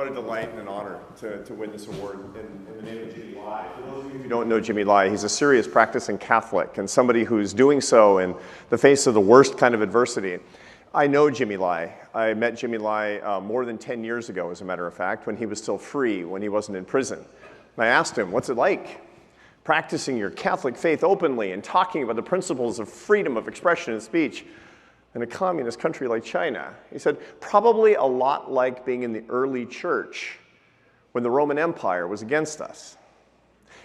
What a delight and an honor to win this award in the name of Jimmy Lai. For those of you who don't know Jimmy Lai, he's a serious practicing Catholic and somebody who's doing so in the face of the worst kind of adversity. I know Jimmy Lai. I met Jimmy Lai more than 10 years ago, as a matter of fact, when he was still free, when he wasn't in prison. And I asked him, what's it like practicing your Catholic faith openly and talking about the principles of freedom of expression and speech in a communist country like China? He said, probably a lot like being in the early church when the Roman Empire was against us.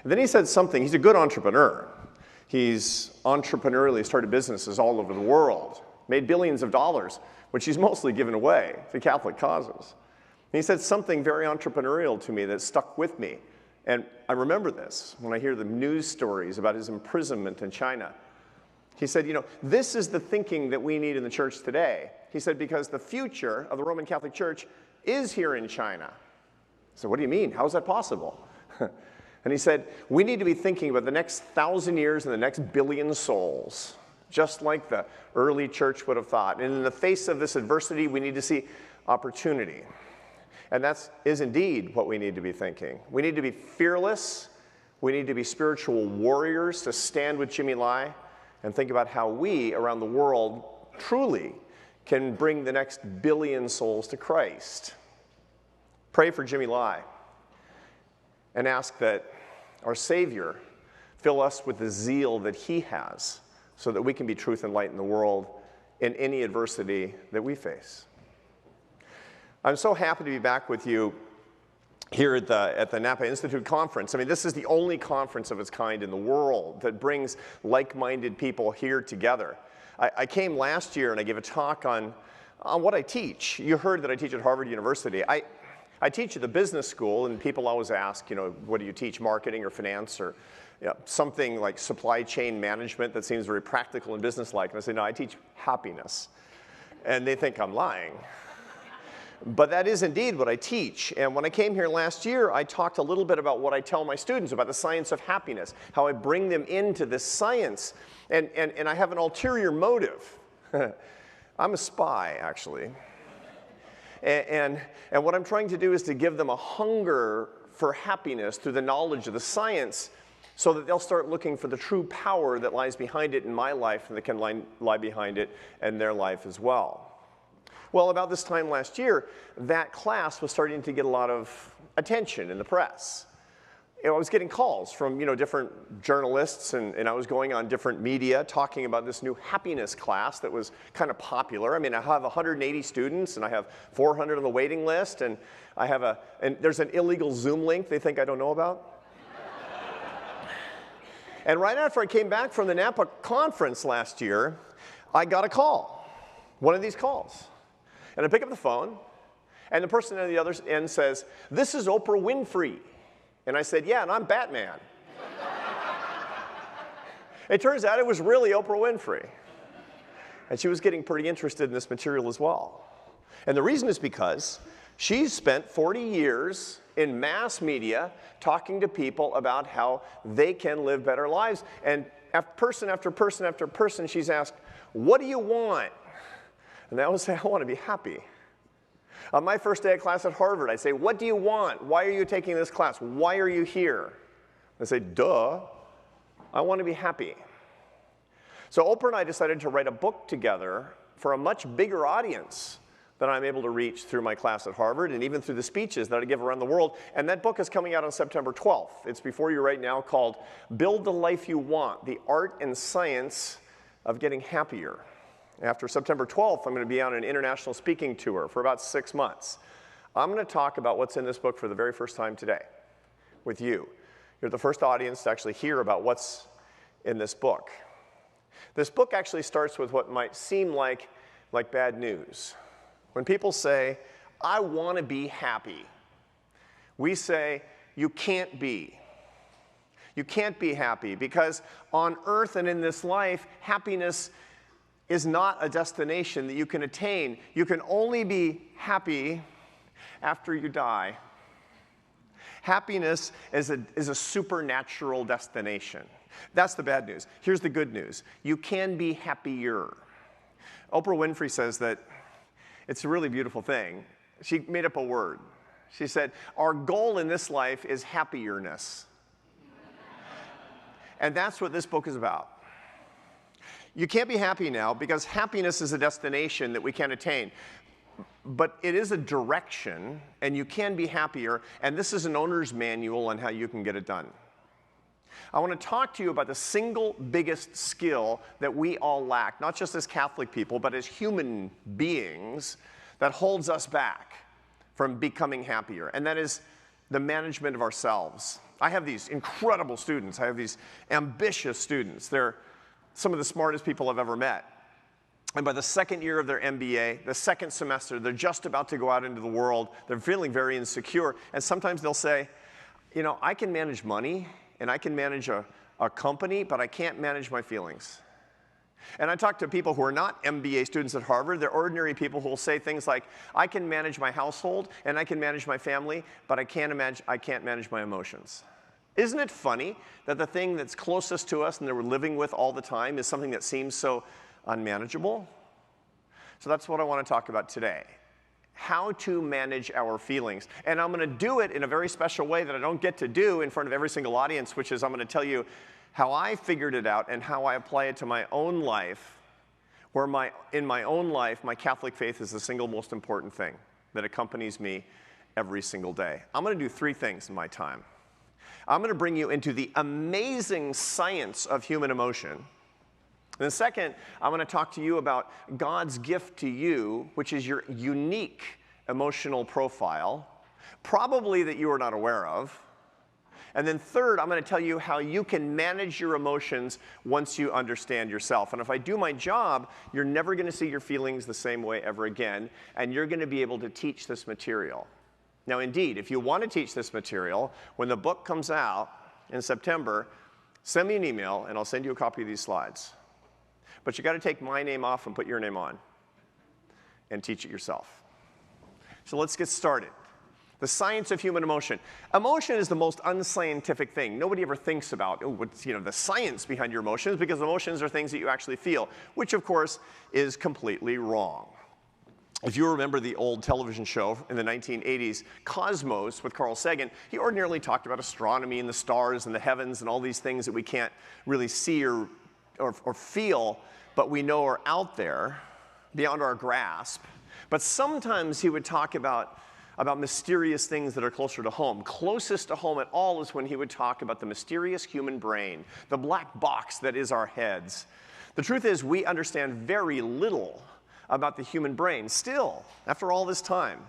And then he said something. He's a good entrepreneur. He's entrepreneurially started businesses all over the world, made billions of dollars, which he's mostly given away to Catholic causes. And he said something very entrepreneurial to me that stuck with me. And I remember this when I hear the news stories about his imprisonment in China. He said, this is the thinking that we need in the church today. He said, because the future of the Roman Catholic Church is here in China. So what do you mean? How is that possible? And he said, we need to be thinking about the next 1,000 years and the next billion souls, just like the early church would have thought. And in the face of this adversity, we need to see opportunity. And that is indeed what we need to be thinking. We need to be fearless. We need to be spiritual warriors to stand with Jimmy Lai and think about how we around the world truly can bring the next billion souls to Christ. Pray for Jimmy Lai and ask that our Savior fill us with the zeal that he has so that we can be truth and light in the world in any adversity that we face. I'm so happy to be back with you here at the Napa Institute Conference. I mean, this is the only conference of its kind in the world that brings like-minded people here together. I came last year and I gave a talk on what I teach. You heard that I teach at Harvard University. I teach at the business school, and people always ask, what do you teach, marketing or finance or something like supply chain management that seems very practical and businesslike. And I say, no, I teach happiness. And they think I'm lying. But that is indeed what I teach. And when I came here last year, I talked a little bit about what I tell my students about the science of happiness, how I bring them into this science. And I have an ulterior motive. I'm a spy, actually. And what I'm trying to do is to give them a hunger for happiness through the knowledge of the science so that they'll start looking for the true power that lies behind it in my life and that can lie behind it in their life as well. Well, about this time last year, that class was starting to get a lot of attention in the press. I was getting calls from different journalists, and I was going on different media talking about this new happiness class that was kind of popular. I mean, I have 180 students, and I have 400 on the waiting list, and and there's an illegal Zoom link they think I don't know about. And right after I came back from the Napa conference last year, I got a call, one of these calls. And I pick up the phone, and the person on the other end says, "This is Oprah Winfrey." And I said, "Yeah, and I'm Batman." It turns out it was really Oprah Winfrey. And she was getting pretty interested in this material as well. And the reason is because she's spent 40 years in mass media talking to people about how they can live better lives. And person after person after person, she's asked, "What do you want?" And they always say, "I want to be happy." On my first day of class at Harvard, I say, "What do you want? Why are you taking this class? Why are you here?" They say, "Duh, I want to be happy." So Oprah and I decided to write a book together for a much bigger audience than I'm able to reach through my class at Harvard and even through the speeches that I give around the world. And that book is coming out on September 12th. It's before you right now, called Build the Life You Want, The Art and Science of Getting Happier. After September 12th, I'm going to be on an international speaking tour for about 6 months. I'm going to talk about what's in this book for the very first time today with you. You're the first audience to actually hear about what's in this book. This book actually starts with what might seem like bad news. When people say, "I want to be happy," we say, "You can't be. You can't be happy because on earth and in this life, happiness is not a destination that you can attain. You can only be happy after you die." Happiness is a supernatural destination. That's the bad news. Here's the good news. You can be happier. Oprah Winfrey says that it's a really beautiful thing. She made up a word. She said, our goal in this life is happierness. And that's what this book is about. You can't be happy now because happiness is a destination that we can't attain. But it is a direction, and you can be happier, and this is an owner's manual on how you can get it done. I want to talk to you about the single biggest skill that we all lack, not just as Catholic people, but as human beings, that holds us back from becoming happier, and that is the management of ourselves. I have these incredible students. I have these ambitious students. They're some of the smartest people I've ever met. And by the second year of their MBA, the second semester, they're just about to go out into the world. They're feeling very insecure. And sometimes they'll say, you know, I can manage money and I can manage a company, but I can't manage my feelings. And I talk to people who are not MBA students at Harvard. They're ordinary people who will say things like, I can manage my household and I can manage my family, but I can't manage my emotions. Isn't it funny that the thing that's closest to us and that we're living with all the time is something that seems so unmanageable? So that's what I want to talk about today. How to manage our feelings. And I'm going to do it in a very special way that I don't get to do in front of every single audience, which is I'm going to tell you how I figured it out and how I apply it to my own life, where in my own life, my Catholic faith is the single most important thing that accompanies me every single day. I'm going to do three things in my time. I'm going to bring you into the amazing science of human emotion. And then second, I'm going to talk to you about God's gift to you, which is your unique emotional profile, probably that you are not aware of. And then third, I'm going to tell you how you can manage your emotions once you understand yourself. And if I do my job, you're never going to see your feelings the same way ever again, and you're going to be able to teach this material. Now, indeed, if you want to teach this material, when the book comes out in September, send me an email, and I'll send you a copy of these slides. But you got to take my name off and put your name on and teach it yourself. So let's get started. The science of human emotion. Emotion is the most unscientific thing. Nobody ever thinks about what's, the science behind your emotions, because emotions are things that you actually feel, which of course is completely wrong. If you remember the old television show in the 1980s, Cosmos with Carl Sagan, he ordinarily talked about astronomy and the stars and the heavens and all these things that we can't really see or feel, but we know are out there beyond our grasp. But sometimes he would talk about mysterious things that are closer to home. Closest to home at all is when he would talk about the mysterious human brain, the black box that is our heads. The truth is, we understand very little about the human brain still, after all this time.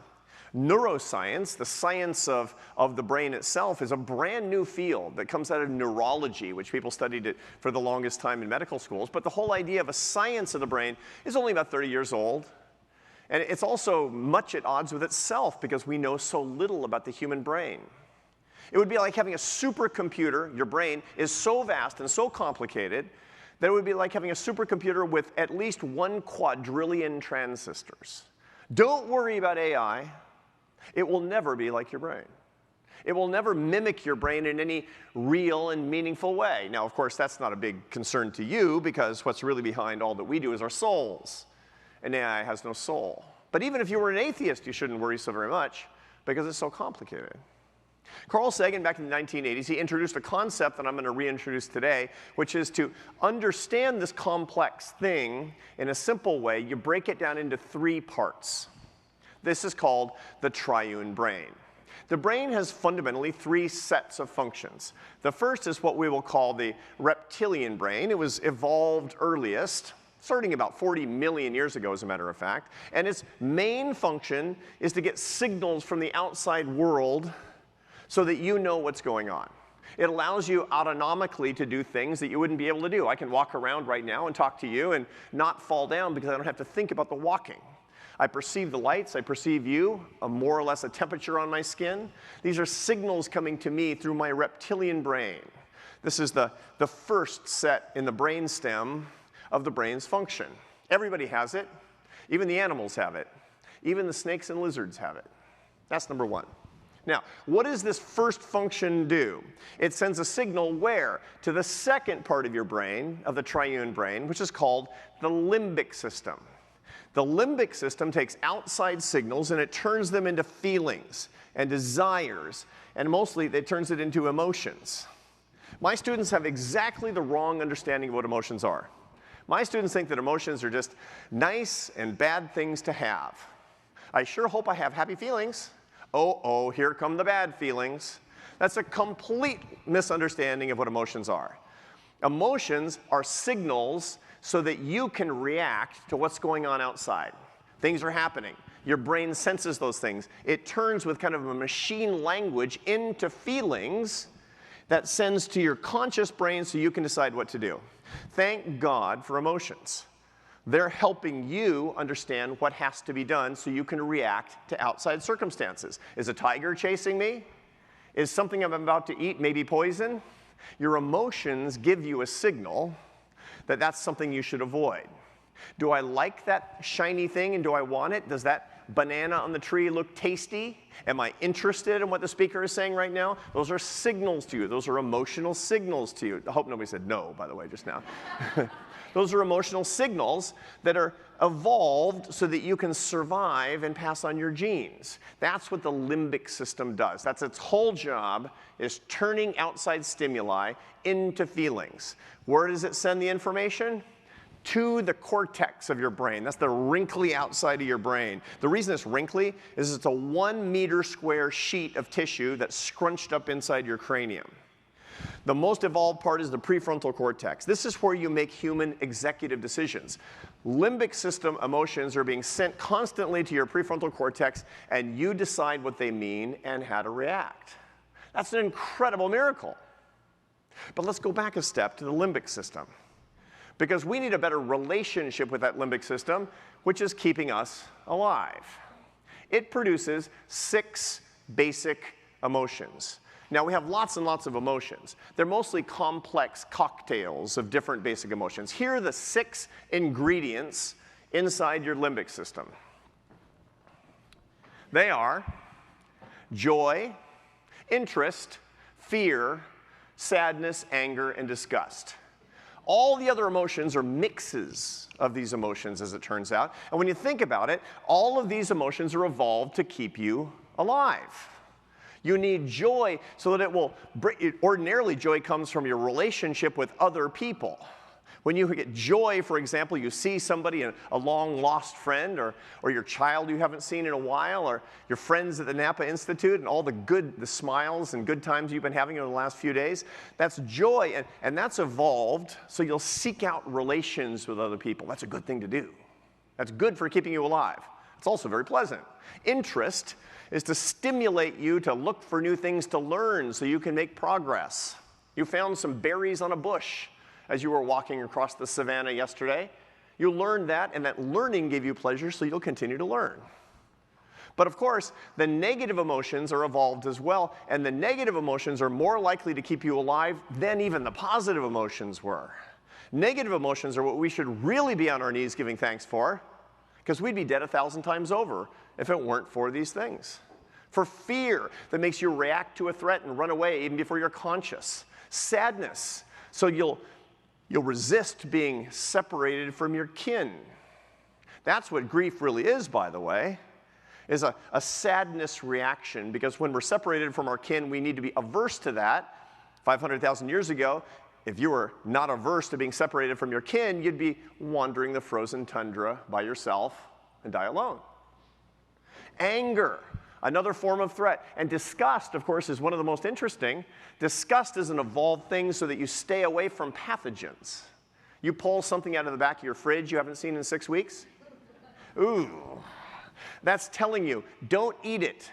Neuroscience, the science of the brain itself, is a brand new field that comes out of neurology, which people studied it for the longest time in medical schools. But the whole idea of a science of the brain is only about 30 years old. And it's also much at odds with itself because we know so little about the human brain. It would be like having a supercomputer. Your brain is so vast and so complicated that it would be like having a supercomputer with at least 1 quadrillion transistors. Don't worry about AI. It will never be like your brain. It will never mimic your brain in any real and meaningful way. Now, of course, that's not a big concern to you because what's really behind all that we do is our souls. And AI has no soul. But even if you were an atheist, you shouldn't worry so very much because it's so complicated. Carl Sagan, back in the 1980s, he introduced a concept that I'm going to reintroduce today, which is to understand this complex thing in a simple way. You break it down into 3 parts. This is called the triune brain. The brain has fundamentally 3 sets of functions. The first is what we will call the reptilian brain. It was evolved earliest, starting about 40 million years ago, as a matter of fact. And its main function is to get signals from the outside world so that you know what's going on. It allows you autonomically to do things that you wouldn't be able to do. I can walk around right now and talk to you and not fall down because I don't have to think about the walking. I perceive the lights, I perceive you, more or less a temperature on my skin. These are signals coming to me through my reptilian brain. This is the first set in the brainstem of the brain's function. Everybody has it. Even the animals have it. Even the snakes and lizards have it. That's number 1. Now, what does this first function do? It sends a signal where? To the second part of your brain, of the triune brain, which is called the limbic system. The limbic system takes outside signals and it turns them into feelings and desires, and mostly it turns it into emotions. My students have exactly the wrong understanding of what emotions are. My students think that emotions are just nice and bad things to have. I sure hope I have happy feelings. Oh, here come the bad feelings. That's a complete misunderstanding of what emotions are. Emotions are signals so that you can react to what's going on outside. Things are happening. Your brain senses those things. It turns with kind of a machine language into feelings that sends to your conscious brain so you can decide what to do. Thank God for emotions. They're helping you understand what has to be done so you can react to outside circumstances. Is a tiger chasing me? Is something I'm about to eat maybe poison? Your emotions give you a signal that that's something you should avoid. Do I like that shiny thing and do I want it? Does that banana on the tree look tasty? Am I interested in what the speaker is saying right now? Those are signals to you. Those are emotional signals to you. I hope nobody said no, by the way, just now. Those are emotional signals that are evolved so that you can survive and pass on your genes. That's what the limbic system does. That's its whole job, is turning outside stimuli into feelings. Where does it send the information? To the cortex of your brain. That's the wrinkly outside of your brain. The reason it's wrinkly is it's a 1 meter square sheet of tissue that's scrunched up inside your cranium. The most evolved part is the prefrontal cortex. This is where you make human executive decisions. Limbic system emotions are being sent constantly to your prefrontal cortex, and you decide what they mean and how to react. That's an incredible miracle. But let's go back a step to the limbic system, because we need a better relationship with that limbic system, which is keeping us alive. It produces 6 basic emotions. Now, we have lots and lots of emotions. They're mostly complex cocktails of different basic emotions. Here are the 6 ingredients inside your limbic system. They are joy, interest, fear, sadness, anger, and disgust. All the other emotions are mixes of these emotions, as it turns out. And when you think about it, all of these emotions are evolved to keep you alive. You need joy so that it will ordinarily, joy comes from your relationship with other people. When you get joy, for example, you see somebody, a long lost friend, or your child you haven't seen in a while, or your friends at the Napa Institute, and all the smiles and good times you've been having over the last few days. That's joy, and that's evolved, so you'll seek out relations with other people. That's a good thing to do. That's good for keeping you alive. It's also very pleasant. Interest is to stimulate you to look for new things to learn so you can make progress. You found some berries on a bush as you were walking across the savannah yesterday. You learned that, and that learning gave you pleasure, so you'll continue to learn. But of course, the negative emotions are evolved as well, and the negative emotions are more likely to keep you alive than even the positive emotions were. Negative emotions are what we should really be on our knees giving thanks for, because we'd be dead 1,000 times over if it weren't for these things. For fear that makes you react to a threat and run away even before you're conscious. Sadness, so you'll resist being separated from your kin. That's what grief really is, by the way, is a sadness reaction, because when we're separated from our kin, we need to be averse to that. 500,000 years ago, if you were not averse to being separated from your kin, you'd be wandering the frozen tundra by yourself and die alone. Anger, another form of threat. And disgust, of course, is one of the most interesting. Disgust is an evolved thing so that you stay away from pathogens. You pull something out of the back of your fridge you haven't seen in 6 weeks. Ooh, that's telling you, don't eat it.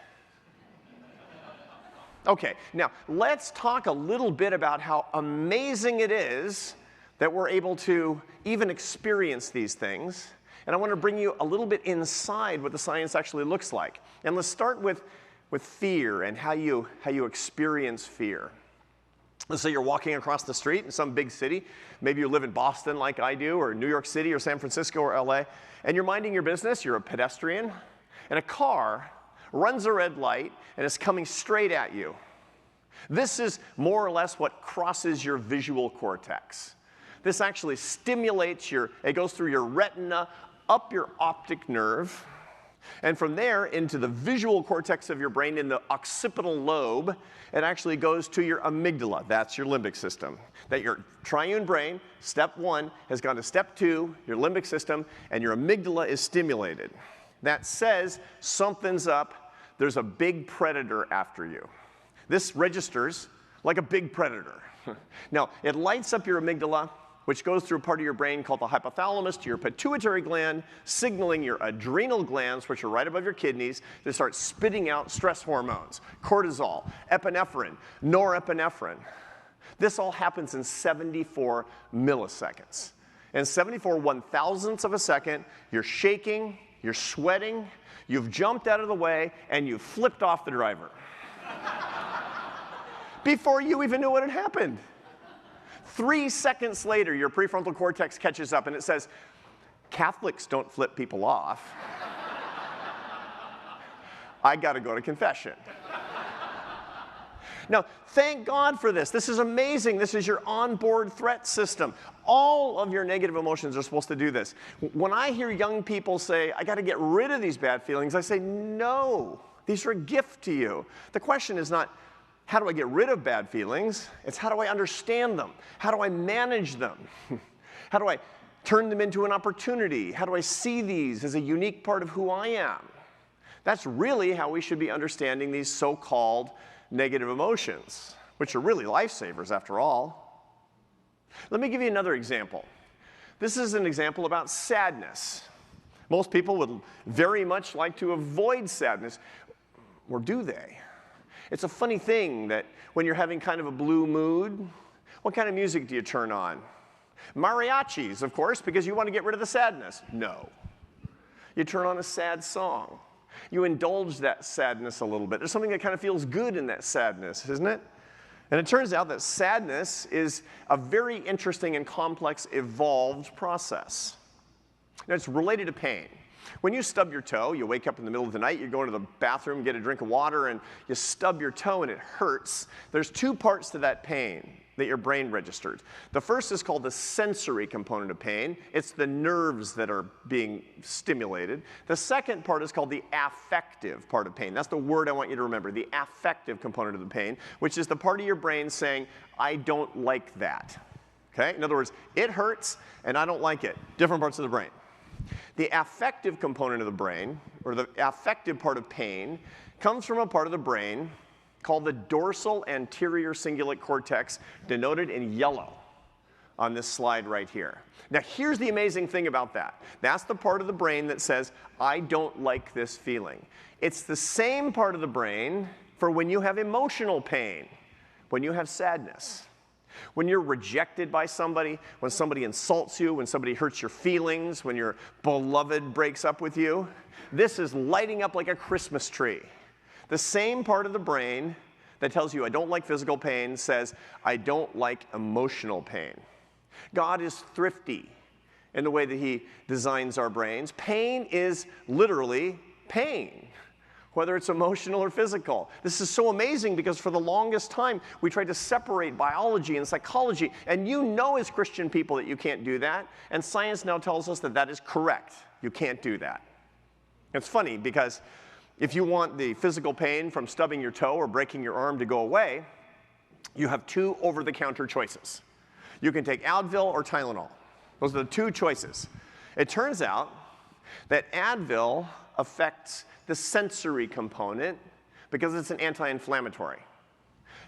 Okay, now let's talk a little bit about how amazing it is that we're able to even experience these things. And I want to bring you a little bit inside what the science actually looks like. And let's start with fear and how you experience fear. Let's say you're walking across the street in some big city. Maybe you live in Boston like I do, or New York City, or San Francisco, or LA. And you're minding your business, you're a pedestrian, and a car runs a red light and is coming straight at you. This is more or less what crosses your visual cortex. This actually stimulates it goes through your retina, up your optic nerve, and from there into the visual cortex of your brain in the occipital lobe. It actually goes to your amygdala. That's your limbic system. That your triune brain, step 1, has gone to step 2, your limbic system, and your amygdala is stimulated. That says something's up. There's a big predator after you. This registers like a big predator. Now, it lights up your amygdala, which goes through a part of your brain called the hypothalamus to your pituitary gland, signaling your adrenal glands, which are right above your kidneys, to start spitting out stress hormones, cortisol, epinephrine, norepinephrine. This all happens in 74 milliseconds. In 74 one-thousandths of a second, you're shaking, you're sweating, you've jumped out of the way, and you've flipped off the driver. Before you even knew what had happened. 3 seconds later, your prefrontal cortex catches up and it says, Catholics don't flip people off. I got to go to confession. Now, thank God for this. This is amazing. This is your onboard threat system. All of your negative emotions are supposed to do this. When I hear young people say, I got to get rid of these bad feelings, I say, no, these are a gift to you. The question is not, how do I get rid of bad feelings? It's how do I understand them? How do I manage them? How do I turn them into an opportunity? How do I see these as a unique part of who I am? That's really how we should be understanding these so-called negative emotions, which are really lifesavers after all. Let me give you another example. This is an example about sadness. Most people would very much like to avoid sadness, or do they? It's a funny thing that when you're having kind of a blue mood, what kind of music do you turn on? Mariachis, of course, because you want to get rid of the sadness. No. You turn on a sad song. You indulge that sadness a little bit. There's something that kind of feels good in that sadness, isn't it? And it turns out that sadness is a very interesting and complex, evolved process. Now, it's related to pain. When you stub your toe, you wake up in the middle of the night, you go into the bathroom, get a drink of water, and you stub your toe and it hurts. There's 2 parts to that pain that your brain registers. The first is called the sensory component of pain. It's the nerves that are being stimulated. The second part is called the affective part of pain. That's the word I want you to remember, the affective component of the pain, which is the part of your brain saying, I don't like that. Okay? In other words, it hurts and I don't like it. Different parts of the brain. The affective component of the brain, or the affective part of pain, comes from a part of the brain called the dorsal anterior cingulate cortex, denoted in yellow on this slide right here. Now, here's the amazing thing about that. That's the part of the brain that says, I don't like this feeling. It's the same part of the brain for when you have emotional pain, when you have sadness. When you're rejected by somebody, when somebody insults you, when somebody hurts your feelings, when your beloved breaks up with you, this is lighting up like a Christmas tree. The same part of the brain that tells you I don't like physical pain says I don't like emotional pain. God is thrifty in the way that he designs our brains. Pain is literally pain, whether it's emotional or physical. This is so amazing because for the longest time, we tried to separate biology and psychology, and you know as Christian people that you can't do that, and science now tells us that that is correct. You can't do that. It's funny because if you want the physical pain from stubbing your toe or breaking your arm to go away, you have 2 over-the-counter choices. You can take Advil or Tylenol. Those are the 2 choices. It turns out that Advil affects the sensory component because it's an anti-inflammatory.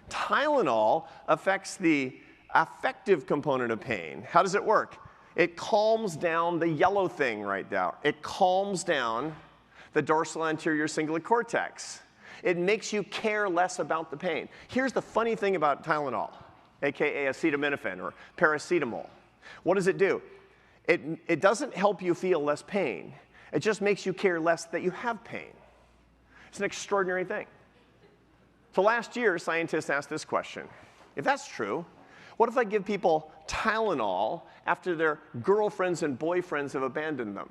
Tylenol affects the affective component of pain. How does it work? It calms down the yellow thing right there. It calms down the dorsal anterior cingulate cortex. It makes you care less about the pain. Here's the funny thing about Tylenol, aka acetaminophen or paracetamol. What does it do? It doesn't help you feel less pain. It just makes you care less that you have pain. It's an extraordinary thing. So last year, scientists asked this question. If that's true, what if I give people Tylenol after their girlfriends and boyfriends have abandoned them?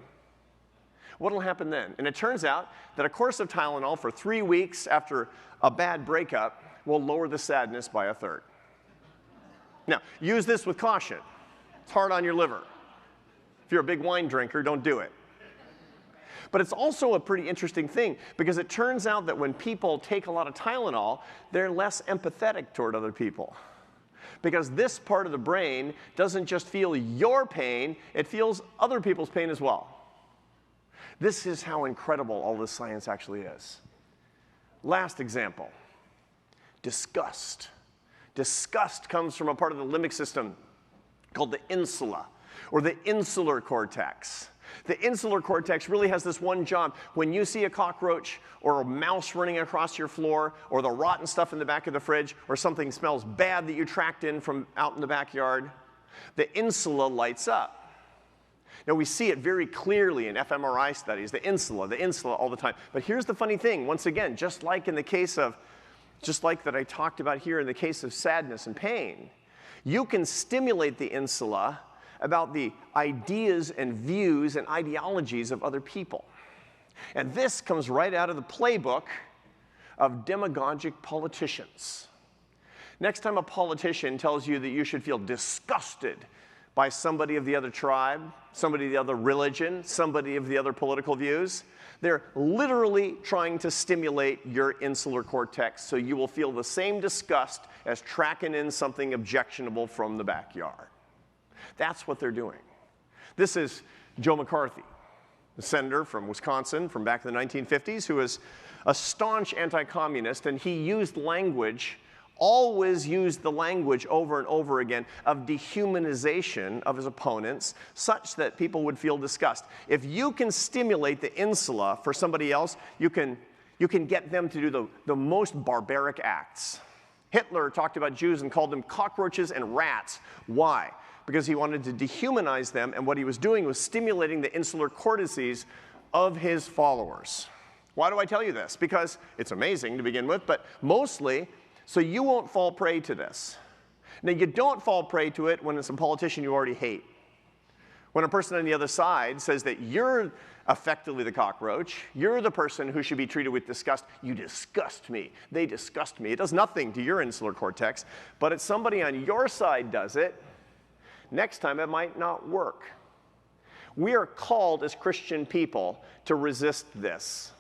What will happen then? And it turns out that a course of Tylenol for 3 weeks after a bad breakup will lower the sadness by 1/3. Now, use this with caution. It's hard on your liver. If you're a big wine drinker, don't do it. But it's also a pretty interesting thing because it turns out that when people take a lot of Tylenol, they're less empathetic toward other people. Because this part of the brain doesn't just feel your pain, it feels other people's pain as well. This is how incredible all this science actually is. Last example, disgust. Disgust comes from a part of the limbic system called the insula, or the insular cortex. The insular cortex really has this one job. When you see a cockroach or a mouse running across your floor or the rotten stuff in the back of the fridge or something smells bad that you tracked in from out in the backyard, the insula lights up. Now we see it very clearly in fMRI studies, the insula all the time. But here's the funny thing, once again, just like that I talked about here in the case of sadness and pain, you can stimulate the insula about the ideas and views and ideologies of other people. And this comes right out of the playbook of demagogic politicians. Next time a politician tells you that you should feel disgusted by somebody of the other tribe, somebody of the other religion, somebody of the other political views, they're literally trying to stimulate your insular cortex so you will feel the same disgust as tracking in something objectionable from the backyard. That's what they're doing. This is Joe McCarthy, the senator from Wisconsin from back in the 1950s, who is a staunch anti-communist, and he always used the language over and over again of dehumanization of his opponents such that people would feel disgust. If you can stimulate the insula for somebody else, you can get them to do the most barbaric acts. Hitler talked about Jews and called them cockroaches and rats. Why? Because he wanted to dehumanize them, and what he was doing was stimulating the insular cortices of his followers. Why do I tell you this? Because it's amazing to begin with, but mostly so you won't fall prey to this. Now, you don't fall prey to it when it's a politician you already hate. When a person on the other side says that you're effectively the cockroach, you're the person who should be treated with disgust, you disgust me, they disgust me. It does nothing to your insular cortex, but if somebody on your side does it, next time it might not work. We are called as Christian people to resist this.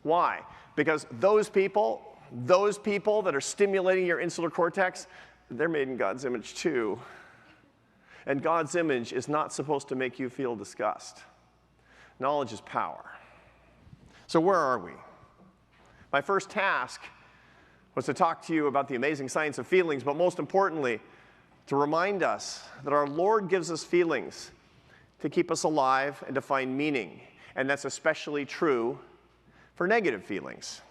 Why? Because those people that are stimulating your insular cortex, they're made in God's image too. And God's image is not supposed to make you feel disgust. Knowledge is power. So where are we? My first task was to talk to you about the amazing science of feelings, but most importantly, to remind us that our Lord gives us feelings to keep us alive and to find meaning. And that's especially true for negative feelings.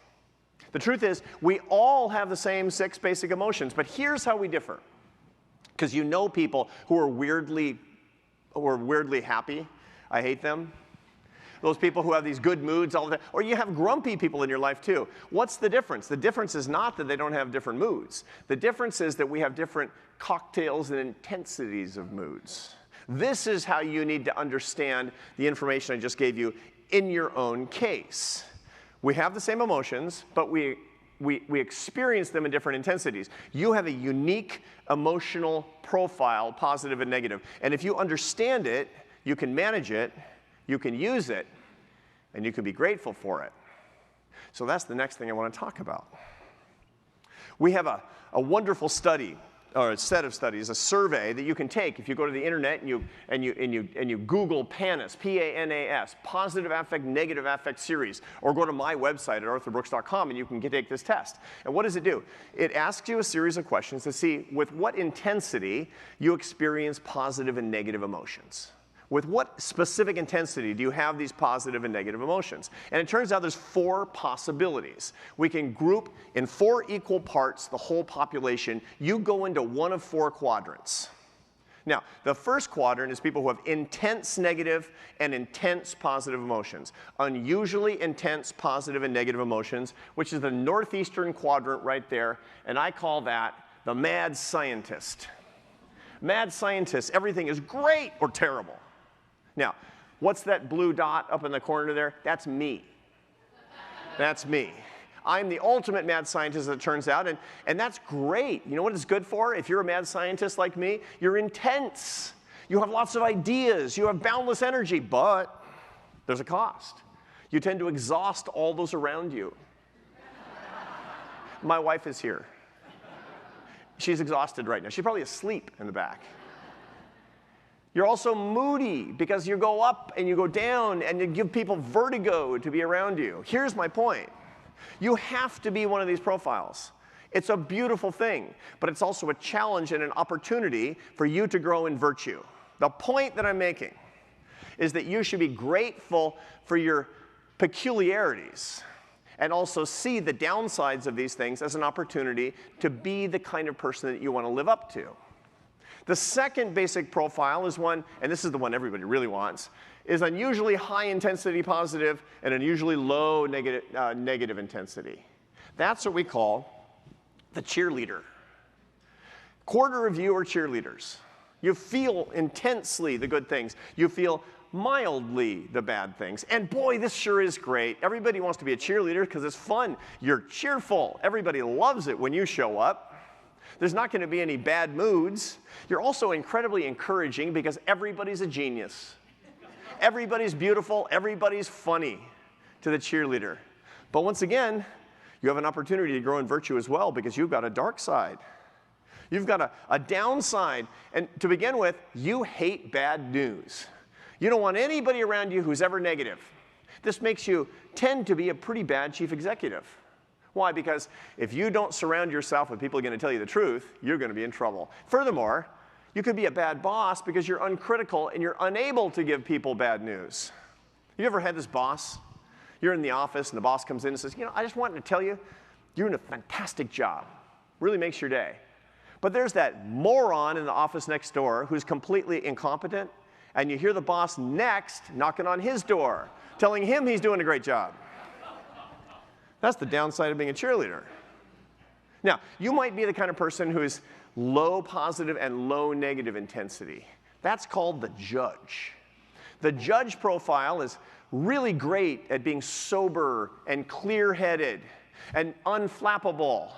The truth is, we all have the same 6 basic emotions, but here's how we differ. Because you know people who are weirdly happy. I hate them. Those people who have these good moods all the time. Or you have grumpy people in your life too. What's the difference? The difference is not that they don't have different moods. The difference is that we have different cocktails and intensities of moods. This is how you need to understand the information I just gave you in your own case. We have the same emotions, but we experience them in different intensities. You have a unique emotional profile, positive and negative. And if you understand it, you can manage it, you can use it, and you can be grateful for it. So that's the next thing I want to talk about. We have a wonderful study, or a set of studies, a survey that you can take if you go to the internet and you Google PANAS, P-A-N-A-S, Positive Affect, Negative Affect Series, or go to my website at arthurbrooks.com and you can take this test. And what does it do? It asks you a series of questions to see with what intensity you experience positive and negative emotions. With what specific intensity do you have these positive and negative emotions? And it turns out there's 4 possibilities. We can group in 4 equal parts the whole population. You go into one of 4 quadrants. Now, the first quadrant is people who have intense negative and intense positive emotions. Unusually intense positive and negative emotions, which is the northeastern quadrant right there, and I call that the mad scientist. Mad scientist, everything is great or terrible. Now, what's that blue dot up in the corner there? That's me. That's me. I'm the ultimate mad scientist, as it turns out, and that's great. You know what it's good for? If you're a mad scientist like me, you're intense. You have lots of ideas. You have boundless energy, but there's a cost. You tend to exhaust all those around you. My wife is here. She's exhausted right now. She's probably asleep in the back. You're also moody because you go up and you go down and you give people vertigo to be around you. Here's my point. You have to be one of these profiles. It's a beautiful thing, but it's also a challenge and an opportunity for you to grow in virtue. The point that I'm making is that you should be grateful for your peculiarities and also see the downsides of these things as an opportunity to be the kind of person that you want to live up to. The second basic profile is one, and this is the one everybody really wants, is unusually high intensity positive and unusually low negative intensity. That's what we call the cheerleader. Quarter of you are cheerleaders. You feel intensely the good things. You feel mildly the bad things. And boy, this sure is great. Everybody wants to be a cheerleader because it's fun. You're cheerful. Everybody loves it when you show up. There's not going to be any bad moods. You're also incredibly encouraging because everybody's a genius. Everybody's beautiful. Everybody's funny to the cheerleader. But once again, you have an opportunity to grow in virtue as well because you've got a dark side. You've got a downside. And to begin with, you hate bad news. You don't want anybody around you who's ever negative. This makes you tend to be a pretty bad chief executive. Why? Because if you don't surround yourself with people who are going to tell you the truth, you're going to be in trouble. Furthermore, you could be a bad boss because you're uncritical and you're unable to give people bad news. You ever had this boss? You're in the office and the boss comes in and says, I just wanted to tell you, you're doing a fantastic job. Really makes your day. But there's that moron in the office next door who's completely incompetent, and you hear the boss next knocking on his door, telling him he's doing a great job. That's the downside of being a cheerleader. Now, you might be the kind of person who is low positive and low negative intensity. That's called the judge. The judge profile is really great at being sober and clear-headed and unflappable.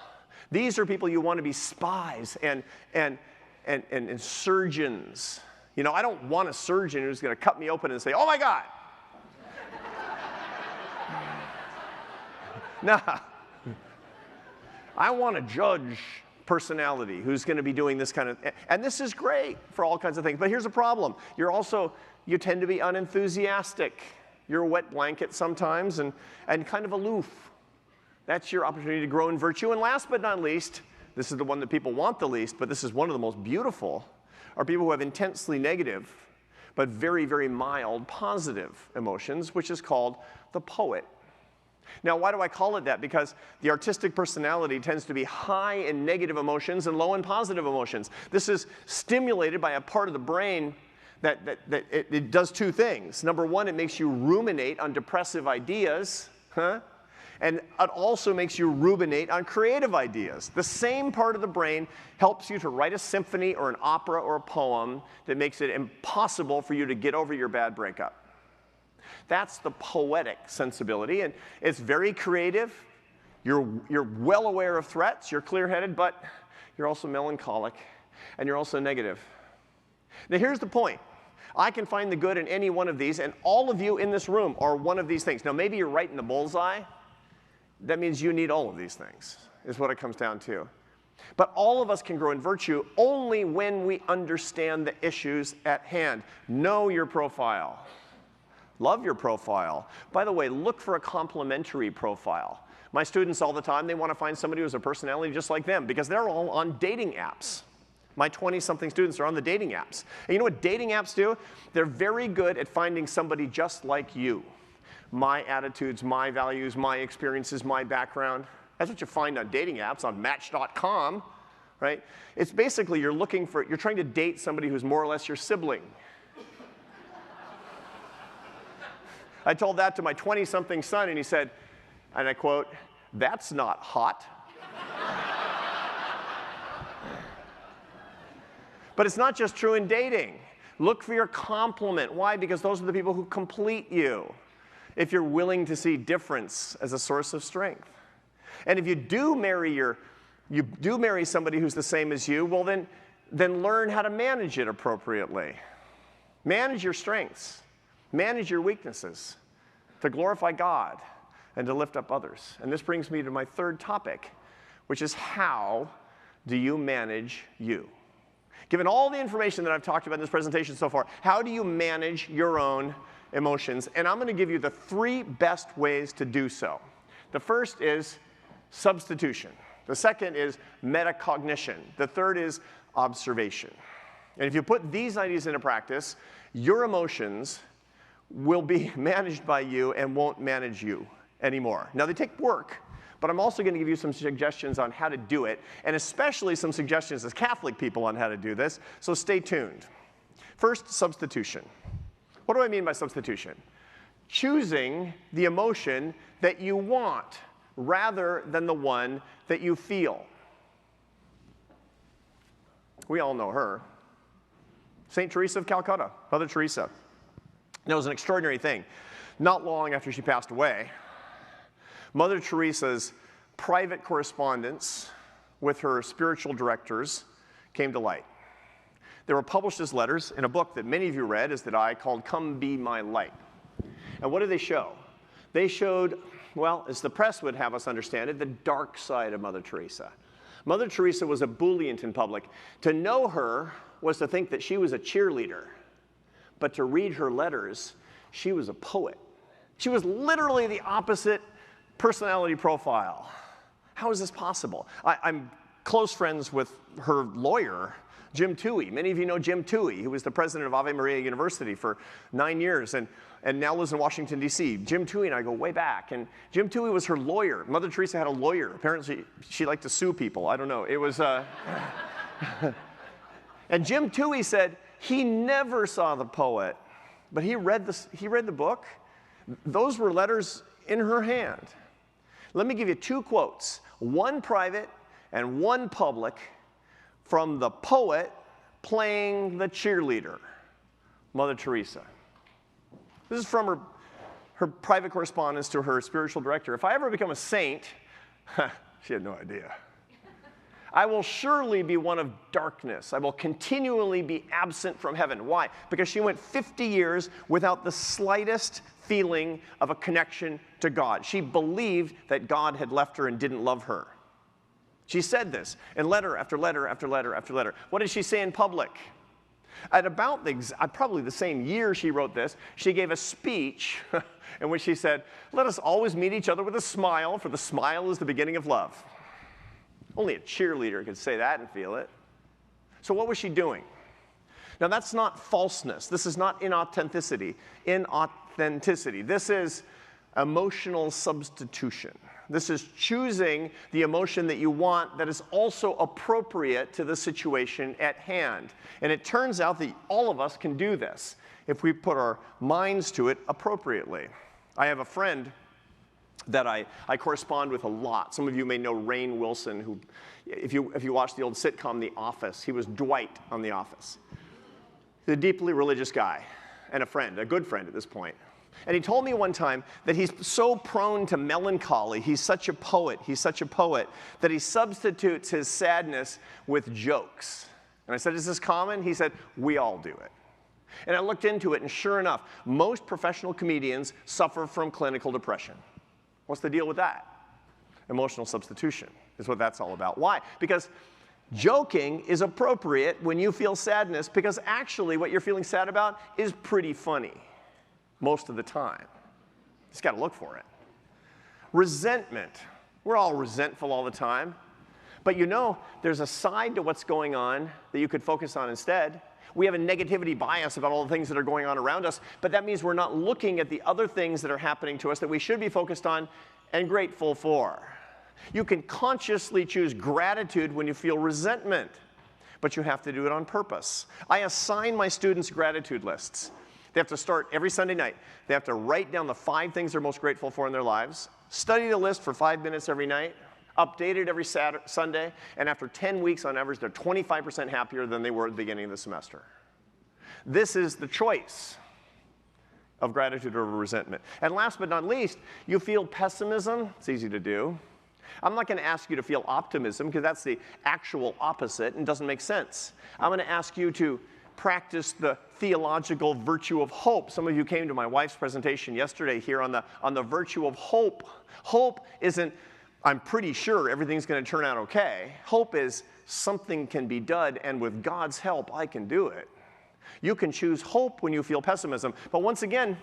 These are people you want to be spies and surgeons. I don't want a surgeon who's going to cut me open and say, "Oh my God." Nah. I want a judge personality who's going to be doing this kind of, and this is great for all kinds of things. But here's a problem. You tend to be unenthusiastic. You're a wet blanket sometimes and kind of aloof. That's your opportunity to grow in virtue. And last but not least, this is the one that people want the least, but this is one of the most beautiful, are people who have intensely negative, but very, very mild positive emotions, which is called the poet. Now, why do I call it that? Because the artistic personality tends to be high in negative emotions and low in positive emotions. This is stimulated by a part of the brain that it does two things. Number one, it makes you ruminate on depressive ideas, and it also makes you ruminate on creative ideas. The same part of the brain helps you to write a symphony or an opera or a poem that makes it impossible for you to get over your bad breakup. That's the poetic sensibility, and it's very creative. You're well aware of threats, you're clear-headed, but you're also melancholic, and you're also negative. Now here's the point. I can find the good in any one of these, and all of you in this room are one of these things. Now maybe you're right in the bullseye. That means you need all of these things, is what it comes down to. But all of us can grow in virtue only when we understand the issues at hand. Know your profile. Love your profile. By the way, look for a complementary profile. My students all the time, they want to find somebody who has a personality just like them because they're all on dating apps. My 20-something students are on the dating apps. And you know what dating apps do? They're very good at finding somebody just like you. My attitudes, my values, my experiences, my background. That's what you find on dating apps, on Match.com, right? It's basically you're trying to date somebody who's more or less your sibling. I told that to my 20-something son, and he said, and I quote, "That's not hot." But it's not just true in dating. Look for your complement. Why? Because those are the people who complete you. If you're willing to see difference as a source of strength. And if you do marry somebody who's the same as you, well then learn how to manage it appropriately. Manage your strengths. Manage your weaknesses. to glorify God, and to lift up others. And this brings me to my third topic, which is how do you manage you? Given all the information that I've talked about in this presentation so far, how do you manage your own emotions? And I'm going to give you the 3 best ways to do so. The first is substitution. The second is metacognition. The third is observation. And if you put these ideas into practice, your emotions will be managed by you and won't manage you anymore. Now, they take work, but I'm also going to give you some suggestions on how to do it, and especially some suggestions as Catholic people on how to do this, so stay tuned. First, substitution. What do I mean by substitution? Choosing the emotion that you want rather than the one that you feel. We all know her. St. Teresa of Calcutta, Mother Teresa. And it was an extraordinary thing. Not long after she passed away, Mother Teresa's private correspondence with her spiritual directors came to light. They were published as letters in a book that many of you read, as did I, called Come Be My Light. And what did they show? They showed, well, as the press would have us understand it, the dark side of Mother Teresa. Mother Teresa was ebullient in public. To know her was to think that she was a cheerleader. But to read her letters, she was a poet. She was literally the opposite personality profile. How is this possible? I'm close friends with her lawyer, Jim Toohey. Many of you know Jim Toohey, who was the president of Ave Maria University for 9 years and now lives in Washington, D.C. Jim Toohey and I go way back. And Jim Toohey was her lawyer. Mother Teresa had a lawyer. Apparently, she liked to sue people. I don't know. It was... And Jim Toohey said he never saw the poet, but he read the book. Those were letters in her hand. Let me give you 2 quotes, one private and one public, from the poet playing the cheerleader, Mother Teresa. This is from her private correspondence to her spiritual director. If I ever become a saint, she had no idea. I will surely be one of darkness. I will continually be absent from heaven. Why? Because she went 50 years without the slightest feeling of a connection to God. She believed that God had left her and didn't love her. She said this in letter after letter after letter after letter. What did she say in public? At about probably the same year she wrote this, she gave a speech in which she said, "Let us always meet each other with a smile, for the smile is the beginning of love." Only a cheerleader could say that and feel it. So what was she doing? Now that's not falseness. This is not inauthenticity. This is emotional substitution. This is choosing the emotion that you want that is also appropriate to the situation at hand. And it turns out that all of us can do this if we put our minds to it appropriately. I have a friend that I correspond with a lot. Some of you may know Rainn Wilson, who, if you watch the old sitcom The Office, he was Dwight on The Office. He's a deeply religious guy and a friend, a good friend at this point. And he told me one time that he's so prone to melancholy, he's such a poet, that he substitutes his sadness with jokes. And I said, is this common? He said, we all do it. And I looked into it, and sure enough, most professional comedians suffer from clinical depression. What's the deal with that? Emotional substitution is what that's all about. Why? Because joking is appropriate when you feel sadness, because actually what you're feeling sad about is pretty funny most of the time. Just got to look for it. Resentment. We're all resentful all the time. But you know, there's a side to what's going on that you could focus on instead. We have a negativity bias about all the things that are going on around us, but that means we're not looking at the other things that are happening to us that we should be focused on and grateful for. You can consciously choose gratitude when you feel resentment, but you have to do it on purpose. I assign my students gratitude lists. They have to start every Sunday night. They have to write down the 5 things they're most grateful for in their lives, study the list for 5 minutes every night, update it every Sunday, and after 10 weeks on average, they're 25% happier than they were at the beginning of the semester. This is the choice of gratitude over resentment. And last but not least, you feel pessimism. It's easy to do. I'm not going to ask you to feel optimism, because that's the actual opposite and doesn't make sense. I'm going to ask you to practice the theological virtue of hope. Some of you came to my wife's presentation yesterday here on the virtue of hope. Hope isn't, I'm pretty sure everything's going to turn out okay. Hope is something can be done, and with God's help, I can do it. You can choose hope when you feel pessimism. But once again,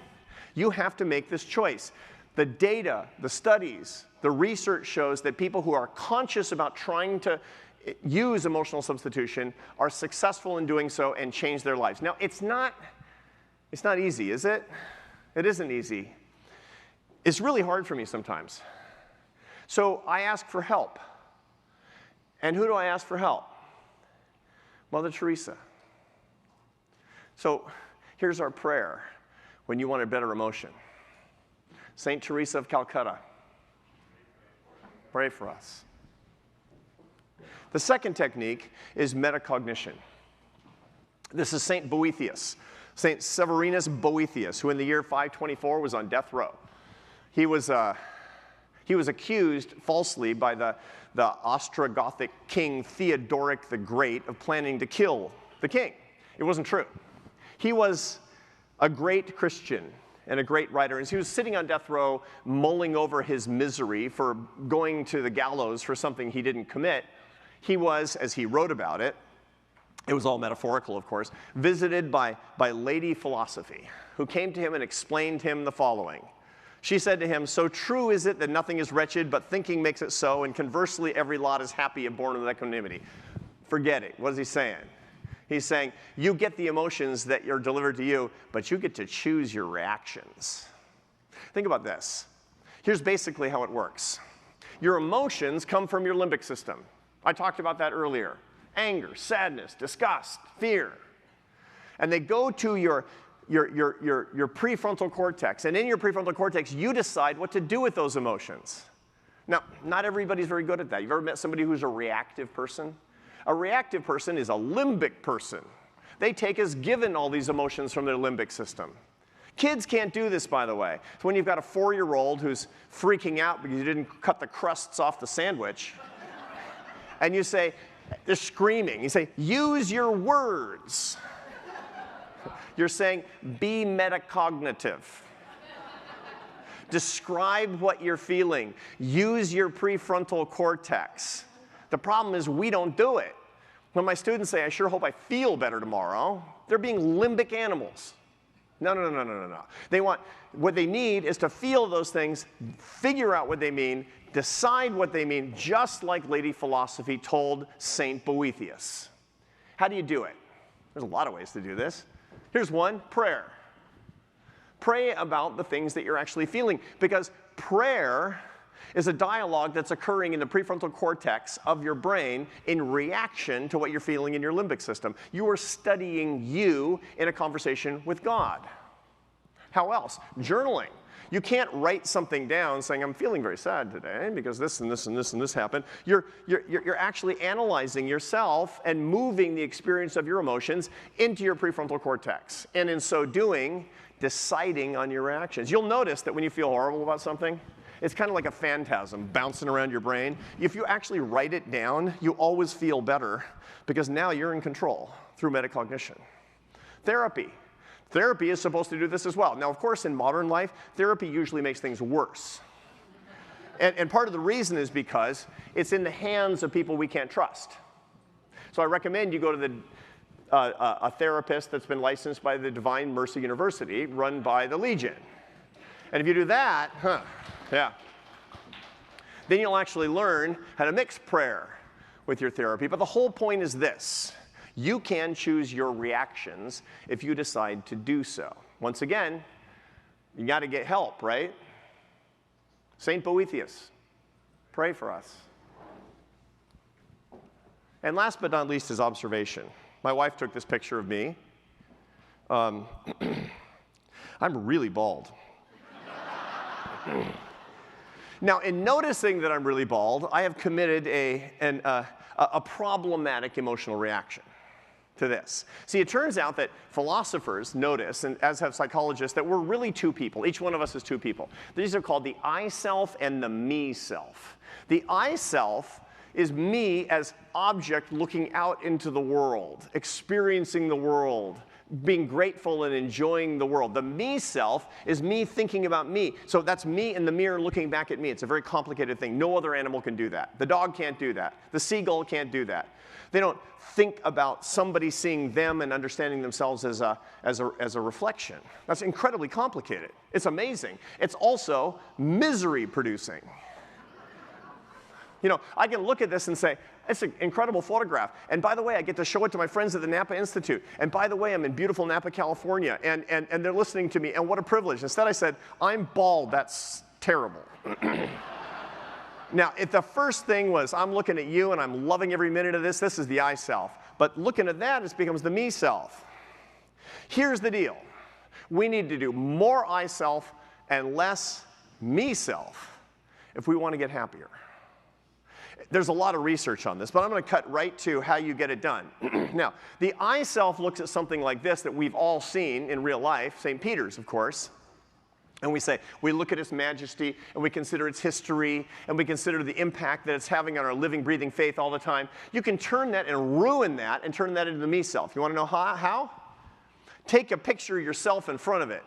you have to make this choice. The data, the studies, the research shows that people who are conscious about trying to use emotional substitution are successful in doing so and change their lives. Now, it's not easy, is it? It isn't easy. It's really hard for me sometimes. So I ask for help. And who do I ask for help? Mother Teresa. So here's our prayer when you want a better emotion. Saint Teresa of Calcutta, pray for us. The second technique is metacognition. This is Saint Boethius, Saint Severinus Boethius, who in the year 524 was on death row. He was accused falsely by the Ostrogothic king Theodoric the Great of planning to kill the king. It wasn't true. He was a great Christian and a great writer. And he was sitting on death row, mulling over his misery for going to the gallows for something he didn't commit. He was, as he wrote about it was all metaphorical, of course, visited by Lady Philosophy, who came to him and explained to him the following. She said to him, "So true is it that nothing is wretched, but thinking makes it so, and conversely every lot is happy and born of equanimity." Forget it. What is he saying? He's saying, you get the emotions that are delivered to you, but you get to choose your reactions. Think about this. Here's basically how it works. Your emotions come from your limbic system. I talked about that earlier. Anger, sadness, disgust, fear. And they go to your prefrontal cortex. And in your prefrontal cortex, you decide what to do with those emotions. Now, not everybody's very good at that. You've ever met somebody who's a reactive person? A reactive person is a limbic person. They take as given all these emotions from their limbic system. Kids can't do this, by the way. So when you've got a 4-year-old who's freaking out because you didn't cut the crusts off the sandwich, and you say, they're screaming, you say, use your words. You're saying, be metacognitive. Describe what you're feeling. Use your prefrontal cortex. The problem is we don't do it. When my students say, I sure hope I feel better tomorrow, they're being limbic animals. No. What they need is to feel those things, figure out what they mean, decide what they mean, just like Lady Philosophy told Saint Boethius. How do you do it? There's a lot of ways to do this. Here's one, prayer. Pray about the things that you're actually feeling, because prayer is a dialogue that's occurring in the prefrontal cortex of your brain in reaction to what you're feeling in your limbic system. You are studying you in a conversation with God. How else? Journaling. You can't write something down saying, I'm feeling very sad today because this and this and this and this happened. You're actually analyzing yourself and moving the experience of your emotions into your prefrontal cortex. And in so doing, deciding on your reactions. You'll notice that when you feel horrible about something, it's kind of like a phantasm bouncing around your brain. If you actually write it down, you always feel better because now you're in control through metacognition. Therapy. Therapy is supposed to do this as well. Now, of course, in modern life, therapy usually makes things worse. And part of the reason is because it's in the hands of people we can't trust. So I recommend you go to a therapist that's been licensed by the Divine Mercy University, run by the Legion. And if you do that, then you'll actually learn how to mix prayer with your therapy. But the whole point is this. You can choose your reactions if you decide to do so. Once again, you got to get help, right? Saint Boethius, pray for us. And last but not least is observation. My wife took this picture of me. I'm really bald. Now, in noticing that I'm really bald, I have committed a problematic emotional reaction to this. See, it turns out that philosophers notice, and as have psychologists, that we're really two people. Each one of us is two people. These are called the I self and the me self. The I self is me as object looking out into the world, experiencing the world, being grateful and enjoying the world. The me self is me thinking about me. So that's me in the mirror looking back at me. It's a very complicated thing. No other animal can do that. The dog can't do that. The seagull can't do that. They don't think about somebody seeing them and understanding themselves as a reflection. That's incredibly complicated. It's amazing. It's also misery producing. You know, I can look at this and say, it's an incredible photograph. And by the way, I get to show it to my friends at the Napa Institute. And by the way, I'm in beautiful Napa, California. And they're listening to me. And what a privilege. Instead, I said, I'm bald. That's terrible. Now, if the first thing was, I'm looking at you and I'm loving every minute of this is the I self. But looking at that, it becomes the me self. Here's the deal. We need to do more I self and less me self if we want to get happier. There's a lot of research on this, but I'm going to cut right to how you get it done. Now, the I self looks at something like this that we've all seen in real life, St. Peter's, of course. And we look at its majesty, and we consider its history, and we consider the impact that it's having on our living, breathing faith all the time. You can turn that and ruin that and turn that into the me self. You want to know how? Take a picture of yourself in front of it.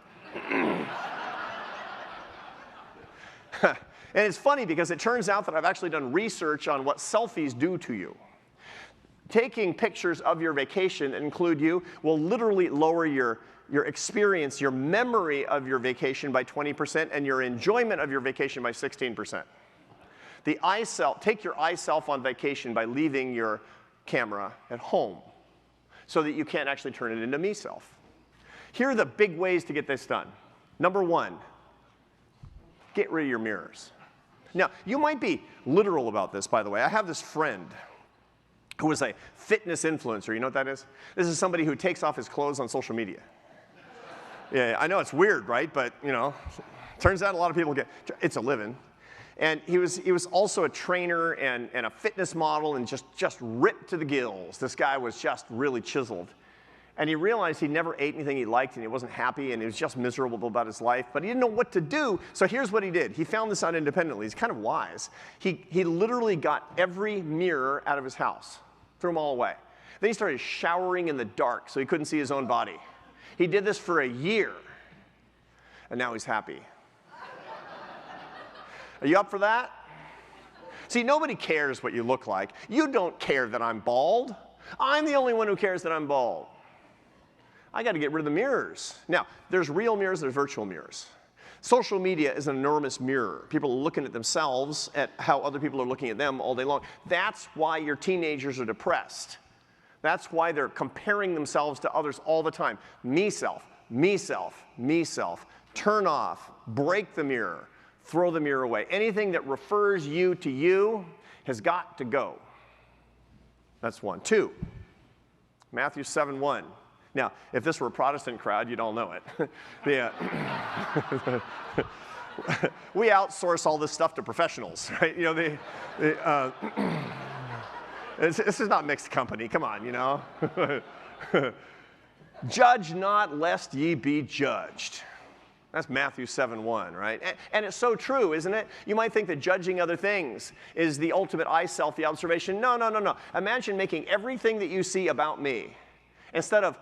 And it's funny because it turns out that I've actually done research on what selfies do to you. Taking pictures of your vacation that include you will literally lower your experience, your memory of your vacation by 20% and your enjoyment of your vacation by 16%. The I self, take your I self on vacation by leaving your camera at home so that you can't actually turn it into me self. Here are the big ways to get this done. Number one, get rid of your mirrors. Now, you might be literal about this, by the way. I have this friend who is a fitness influencer. You know what that is? This is somebody who takes off his clothes on social media. Yeah, I know it's weird, right? But, you know, turns out a lot of people it's a living. And he was also a trainer and a fitness model and just ripped to the gills. This guy was just really chiseled. And he realized he never ate anything he liked, and he wasn't happy, and he was just miserable about his life. But he didn't know what to do, so here's what he did. He found this out independently. He's kind of wise. He literally got every mirror out of his house, threw them all away. Then he started showering in the dark so he couldn't see his own body. He did this for a year, and now he's happy. Are you up for that? See, nobody cares what you look like. You don't care that I'm bald. I'm the only one who cares that I'm bald. I got to get rid of the mirrors. Now, there's real mirrors, there's virtual mirrors. Social media is an enormous mirror. People are looking at themselves, at how other people are looking at them all day long. That's why your teenagers are depressed. That's why they're comparing themselves to others all the time. Me self, me self, me self. Turn off, break the mirror, throw the mirror away. Anything that refers you to you has got to go. That's one. Two, Matthew 7:1. Now, if this were a Protestant crowd, you'd all know it. We outsource all this stuff to professionals, right? You know, this is not mixed company. Come on, you know. Judge not, lest ye be judged. That's Matthew 7:1, right? And it's so true, isn't it? You might think that judging other things is the ultimate I self, the observation. No, no, no, no. Imagine making everything that you see about me. Instead of,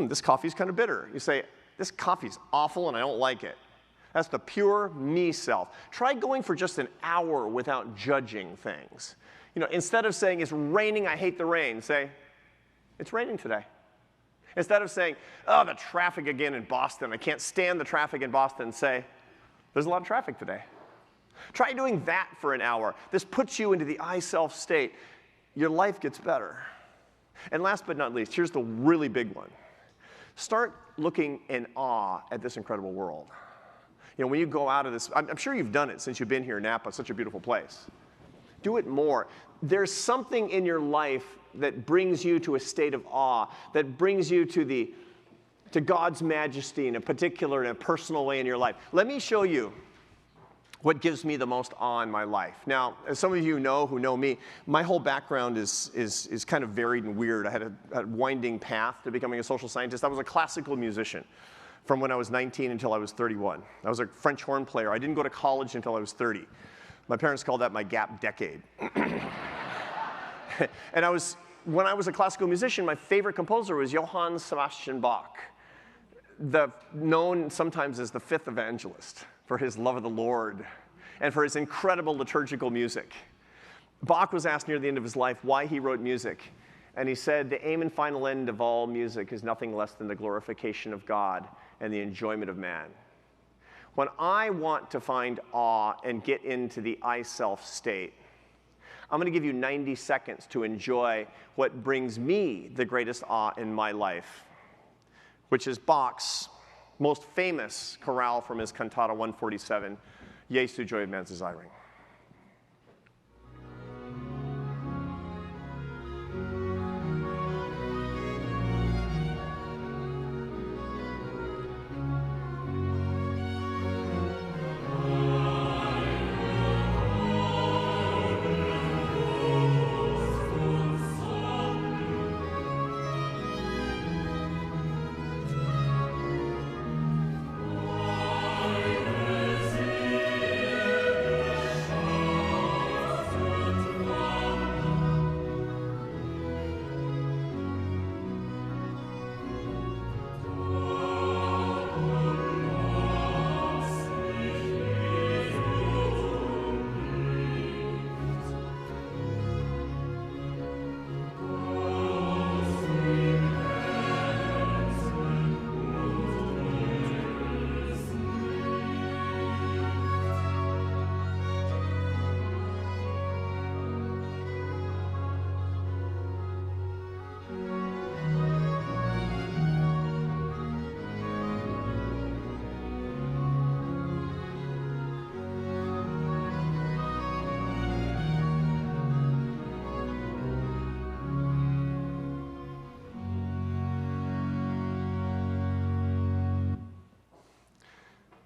this coffee's kind of bitter. You say, this coffee's awful and I don't like it. That's the pure me self. Try going for just an hour without judging things. You know, instead of saying, it's raining, I hate the rain, say, it's raining today. Instead of saying, oh, the traffic again in Boston, I can't stand the traffic in Boston, say, there's a lot of traffic today. Try doing that for an hour. This puts you into the I self state. Your life gets better. And last but not least, here's the really big one. Start looking in awe at this incredible world. You know, when you go out of this, I'm sure you've done it since you've been here in Napa, such a beautiful place. Do it more. There's something in your life that brings you to a state of awe, that brings you to God's majesty in a particular, in a personal way in your life. Let me show you what gives me the most awe in my life. Now, as some of you know who know me, my whole background is kind of varied and weird. I had a winding path to becoming a social scientist. I was a classical musician from when I was 19 until I was 31. I was a French horn player. I didn't go to college until I was 30. My parents called that my gap decade. And when I was a classical musician, my favorite composer was Johann Sebastian Bach, known sometimes as the fifth evangelist for his love of the Lord and for his incredible liturgical music. Bach was asked near the end of his life why he wrote music. And he said, the aim and final end of all music is nothing less than the glorification of God and the enjoyment of man. When I want to find awe and get into the isself state, I'm going to give you 90 seconds to enjoy what brings me the greatest awe in my life, which is Bach's most famous chorale from his Cantata 147, Jesu Joy of Man's Desiring.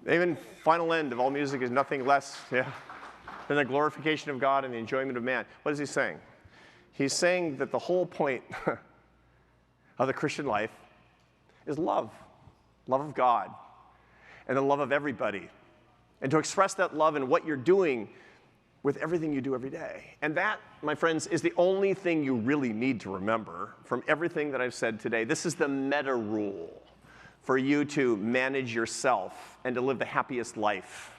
Even final end of all music is nothing less than the glorification of God and the enjoyment of man. What is he saying? He's saying that the whole point of the Christian life is love. Love of God and the love of everybody. And to express that love in what you're doing with everything you do every day. And that, my friends, is the only thing you really need to remember from everything that I've said today. This is the meta rule for you to manage yourself and to live the happiest life.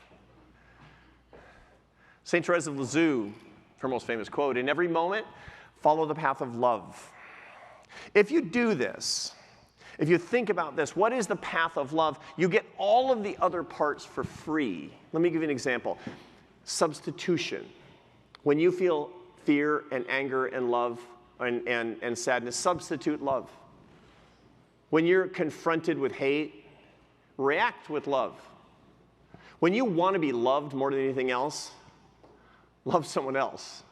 St. Therese of Lisieux, her most famous quote, in every moment, follow the path of love. If you do this, if you think about this, what is the path of love? You get all of the other parts for free. Let me give you an example. Substitution. When you feel fear and anger and love and sadness, substitute love. When you're confronted with hate, react with love. When you want to be loved more than anything else, love someone else.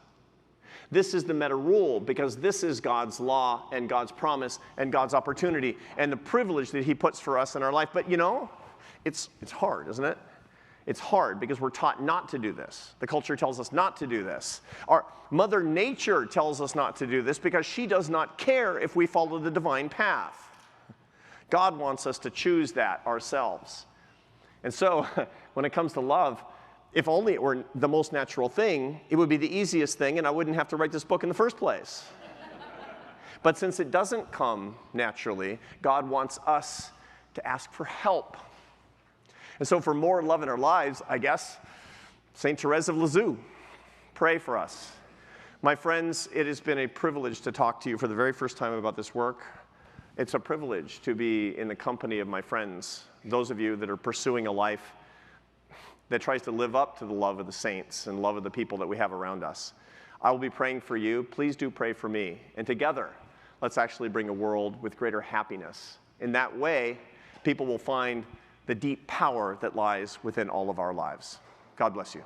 This is the meta rule because this is God's law and God's promise and God's opportunity and the privilege that he puts for us in our life. But you know, it's hard, isn't it? It's hard because we're taught not to do this. The culture tells us not to do this. Our Mother Nature tells us not to do this because she does not care if we follow the divine path. God wants us to choose that ourselves. And so, when it comes to love, if only it were the most natural thing, it would be the easiest thing and I wouldn't have to write this book in the first place. But since it doesn't come naturally, God wants us to ask for help. And so for more love in our lives, I guess, St. Therese of Lisieux, pray for us. My friends, it has been a privilege to talk to you for the very first time about this work. It's a privilege to be in the company of my friends, those of you that are pursuing a life that tries to live up to the love of the saints and love of the people that we have around us. I will be praying for you. Please do pray for me. And together, let's actually bring a world with greater happiness. In that way, people will find the deep power that lies within all of our lives. God bless you.